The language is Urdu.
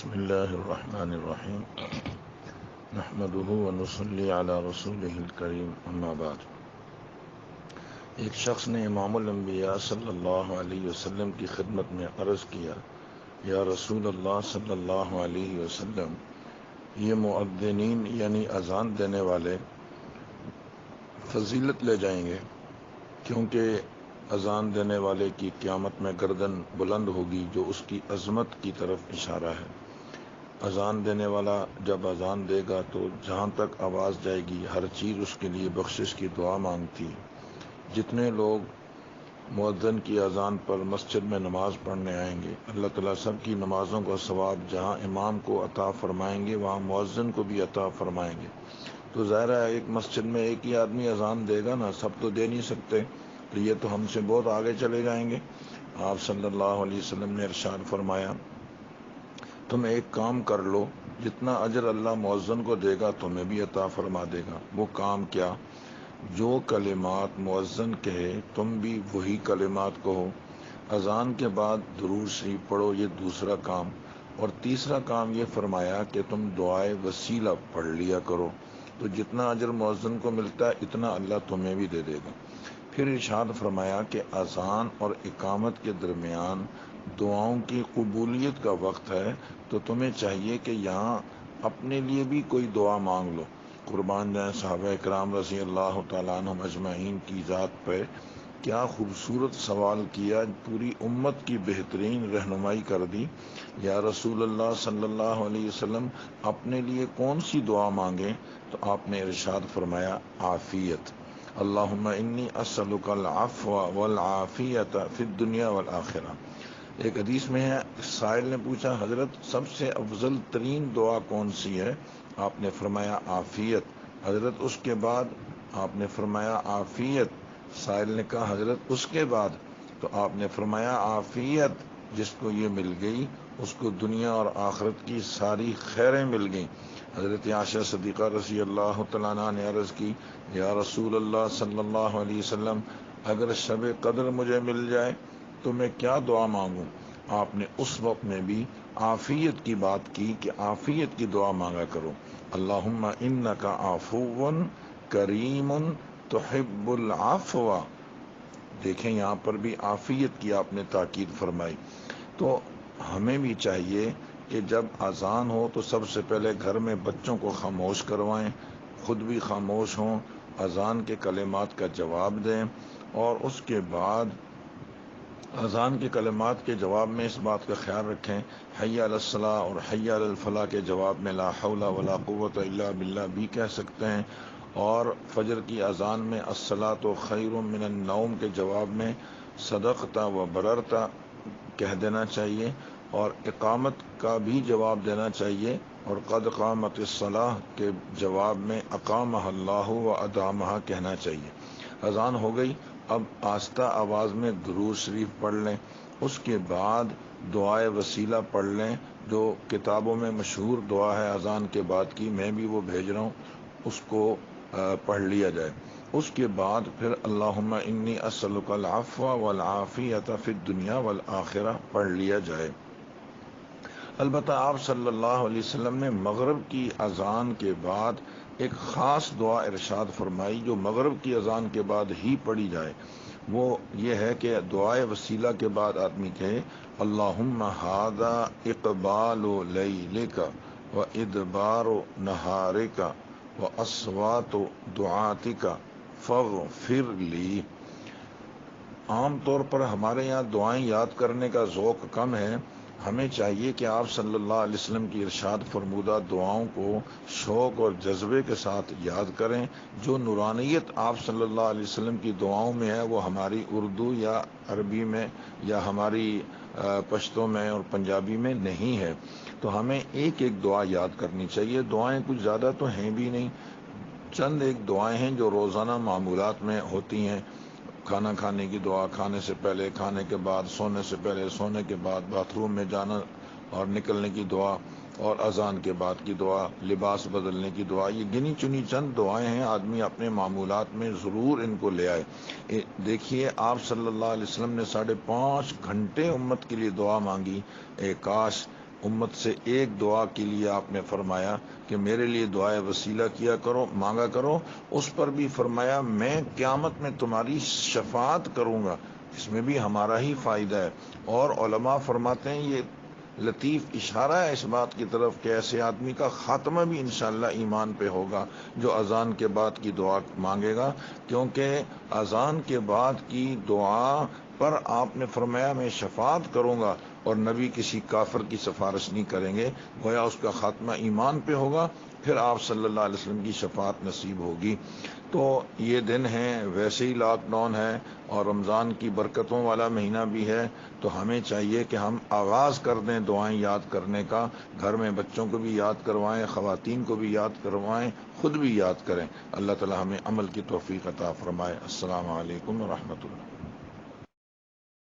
بسم اللہ الرحمن الرحیم نحمده ونصلی علی رسوله الکریم اما بعد۔ ایک شخص نے امام الانبیاء صلی اللہ علیہ وسلم کی خدمت میں عرض کیا، یا رسول اللہ صلی اللہ علیہ وسلم، یہ مؤذنین یعنی اذان دینے والے فضیلت لے جائیں گے، کیونکہ اذان دینے والے کی قیامت میں گردن بلند ہوگی، جو اس کی عظمت کی طرف اشارہ ہے۔ اذان دینے والا جب اذان دے گا تو جہاں تک آواز جائے گی ہر چیز اس کے لیے بخشش کی دعا مانگتی۔ جتنے لوگ مؤذن کی اذان پر مسجد میں نماز پڑھنے آئیں گے، اللہ تعالیٰ سب کی نمازوں کا ثواب جہاں امام کو عطا فرمائیں گے وہاں مؤذن کو بھی عطا فرمائیں گے۔ تو ظاہر ہے ایک مسجد میں ایک ہی آدمی اذان دے گا نا، سب تو دے نہیں سکتے، تو یہ تو ہم سے بہت آگے چلے جائیں گے۔ آپ صلی اللہ علیہ وسلم نے ارشاد فرمایا، تم ایک کام کر لو، جتنا اجر اللہ مؤذن کو دے گا تمہیں بھی عطا فرما دے گا۔ وہ کام کیا؟ جو کلمات مؤذن کہے تم بھی وہی کلمات کہو۔ اذان کے بعد درود شریف پڑھو، یہ دوسرا کام۔ اور تیسرا کام یہ فرمایا کہ تم دعائے وسیلہ پڑھ لیا کرو، تو جتنا اجر مؤذن کو ملتا ہے اتنا اللہ تمہیں بھی دے دے گا۔ پھر ارشاد فرمایا کہ اذان اور اقامت کے درمیان دعاؤں کی قبولیت کا وقت ہے، تو تمہیں چاہیے کہ یہاں اپنے لیے بھی کوئی دعا مانگ لو۔ قربان جائیں صحابہ اکرام رضی اللہ تعالیٰ عنہم اجمعین کی ذات پہ، کیا خوبصورت سوال کیا، پوری امت کی بہترین رہنمائی کر دی۔ یا رسول اللہ صلی اللہ علیہ وسلم، اپنے لیے کون سی دعا مانگیں؟ تو آپ نے ارشاد فرمایا، عافیت۔ اللہم انی اسألک العفو والعافیت فی الدنیا والآخرہ۔ ایک حدیث میں ہے، سائل نے پوچھا، حضرت سب سے افضل ترین دعا کون سی ہے؟ آپ نے فرمایا عافیت۔ حضرت اس کے بعد؟ آپ نے فرمایا عافیت۔ سائل نے کہا، حضرت اس کے بعد؟ تو آپ نے فرمایا عافیت۔ جس کو یہ مل گئی اس کو دنیا اور آخرت کی ساری خیریں مل گئیں۔ حضرت عائشہ صدیقہ رضی اللہ تعالیٰ عنہ نے عرض کی، یا رسول اللہ صلی اللہ علیہ وسلم، اگر شب قدر مجھے مل جائے تو میں کیا دعا مانگوں؟ آپ نے اس وقت میں بھی عافیت کی بات کی کہ عافیت کی دعا مانگا کرو۔ اللہم انک عفو کریم تحب العفو۔ دیکھیں یہاں پر بھی عافیت کی آپ نے تاکید فرمائی۔ تو ہمیں بھی چاہیے کہ جب اذان ہو تو سب سے پہلے گھر میں بچوں کو خاموش کروائیں، خود بھی خاموش ہوں، اذان کے کلمات کا جواب دیں، اور اس کے بعد اذان کے کلمات کے جواب میں اس بات کا خیال رکھیں، حی علی الصلاۃ اور حی علی الفلاح کے جواب میں لا حول ولا قوت الا باللہ بھی کہہ سکتے ہیں، اور فجر کی اذان میں الصلاۃ خیر من النوم کے جواب میں صدقت و بررت کہہ دینا چاہیے، اور اقامت کا بھی جواب دینا چاہیے، اور قد قامت الصلاۃ کے جواب میں اقامہ اللہ و ادامہ کہنا چاہیے۔ اذان ہو گئی، اب آہستہ آواز میں درود شریف پڑھ لیں، اس کے بعد دعائے وسیلہ پڑھ لیں، جو کتابوں میں مشہور دعا ہے اذان کے بعد کی، میں بھی وہ بھیج رہا ہوں، اس کو پڑھ لیا جائے۔ اس کے بعد پھر اللہم انی اسألک العفو والعافیت فی الدنیا والآخرہ پڑھ لیا جائے۔ البتہ آپ صلی اللہ علیہ وسلم نے مغرب کی اذان کے بعد ایک خاص دعا ارشاد فرمائی، جو مغرب کی اذان کے بعد ہی پڑھی جائے۔ وہ یہ ہے کہ دعائے وسیلہ کے بعد آدمی کہے، اللہم ھذا اقبال لیلک و ادبار نہارک و اصوات دعاتک فاغفر لی۔ عام طور پر ہمارے یہاں دعائیں یاد کرنے کا ذوق کم ہے۔ ہمیں چاہیے کہ آپ صلی اللہ علیہ وسلم کی ارشاد فرمودہ دعاؤں کو شوق اور جذبے کے ساتھ یاد کریں۔ جو نورانیت آپ صلی اللہ علیہ وسلم کی دعاؤں میں ہے وہ ہماری اردو یا عربی میں یا ہماری پشتو میں اور پنجابی میں نہیں ہے، تو ہمیں ایک ایک دعا یاد کرنی چاہیے۔ دعائیں کچھ زیادہ تو ہیں بھی نہیں، چند ایک دعائیں ہیں جو روزانہ معمولات میں ہوتی ہیں۔ کھانا کھانے کی دعا، کھانے سے پہلے، کھانے کے بعد، سونے سے پہلے، سونے کے بعد، باتھ روم میں جانا اور نکلنے کی دعا، اور اذان کے بعد کی دعا، لباس بدلنے کی دعا، یہ گنی چنی چند دعائیں ہیں، آدمی اپنے معمولات میں ضرور ان کو لے آئے۔ دیکھیے آپ صلی اللہ علیہ وسلم نے 5.5 گھنٹے امت کے لیے دعا مانگی۔ کاش امت سے ایک دعا کے لیے آپ نے فرمایا کہ میرے لیے دعائے وسیلہ کیا کرو، مانگا کرو، اس پر بھی فرمایا میں قیامت میں تمہاری شفاعت کروں گا، اس میں بھی ہمارا ہی فائدہ ہے۔ اور علماء فرماتے ہیں یہ لطیف اشارہ ہے اس بات کی طرف کہ ایسے آدمی کا خاتمہ بھی انشاءاللہ ایمان پہ ہوگا جو اذان کے بعد کی دعا مانگے گا، کیونکہ اذان کے بعد کی دعا پر آپ نے فرمایا میں شفاعت کروں گا، اور نبی کسی کافر کی سفارش نہیں کریں گے، گویا اس کا خاتمہ ایمان پہ ہوگا، پھر آپ صلی اللہ علیہ وسلم کی شفاعت نصیب ہوگی۔ تو یہ دن ہیں، ویسے ہی لاک ڈاؤن ہے اور رمضان کی برکتوں والا مہینہ بھی ہے، تو ہمیں چاہیے کہ ہم آغاز کر دیں دعائیں یاد کرنے کا، گھر میں بچوں کو بھی یاد کروائیں، خواتین کو بھی یاد کروائیں، خود بھی یاد کریں۔ اللہ تعالی ہمیں عمل کی توفیق عطا فرمائے۔ السلام علیکم ورحمۃ اللہ۔